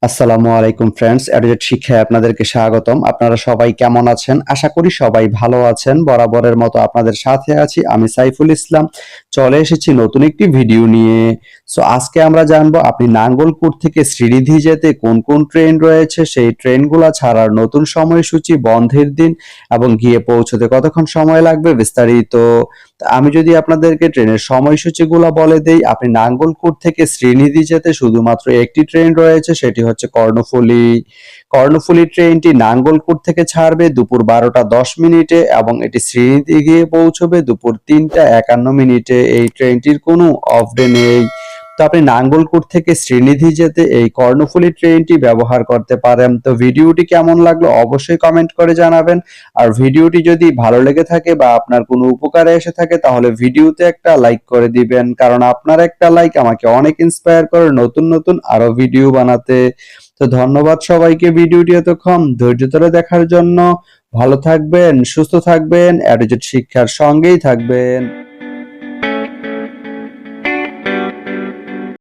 আসসালামু আলাইকুম friends, educate শিক্ষায় আপনাদেরকে স্বাগতম। আপনারা সবাই কেমন আছেন? আশা করি সবাই ভালো আছেন। বরাবরের মতো আপনাদের সাথে আছি আমি সাইফুল ইসলাম। চলে এসেছি নতুন একটি ভিডিও নিয়ে। আজকে আমরা জানবো আপনি নাঙ্গলকোট থেকে শ্রীনিধি যেতে কোন কোন ট্রেন রয়েছে, সেই ট্রেনগুলো ছাড়ার নতুন সময়সূচি, বন্ধের দিন এবং গিয়ে পৌঁছতে কতক্ষণ সময় লাগবে বিস্তারিত। আমি যদি আপনাদেরকে ট্রেনের সময়সূচিগুলো বলে দেই, আপনি নাঙ্গলকোট থেকে শ্রীনিধি যেতে শুধুমাত্র একটি ট্রেন রয়েছে, সেটি হচ্ছে কর্ণফুলী। কর্ণফুলী ট্রেনটি নাঙ্গলকোট থেকে ছাড়বে দুপুর 12টা 10 মিনিটে এবং এটি শ্রীনিধি গিয়ে পৌঁছবে দুপুর 3টা 51 মিনিটে। এই ট্রেনটির কোনো অফ ডে নেই। তো আপনি নাঙ্গলকোট থেকে শ্রীনিধি যেতে এই কর্ণফুলী ট্রেনটি ব্যবহার করতে পারেন। তো ভিডিওটি কেমন লাগলো অবশ্যই কমেন্ট করে জানাবেন। আর ভিডিওটি যদি ভালো লেগে থাকে বা আপনার কোনো উপকারে এসে থাকে তাহলে ভিডিওতে একটা লাইক করে দিবেন, কারণ আপনার একটা লাইক আমাকে অনেক ইন্সপায়ার করে নতুন নতুন আরো ভিডিও বানাতে। তো ধন্যবাদ সবাইকে ভিডিওটি এতক্ষণ ধৈর্য ধরে দেখার জন্য। ভালো থাকবেন, সুস্থ থাকবেন, এডুকেট শিক্ষার সঙ্গেই থাকবেন।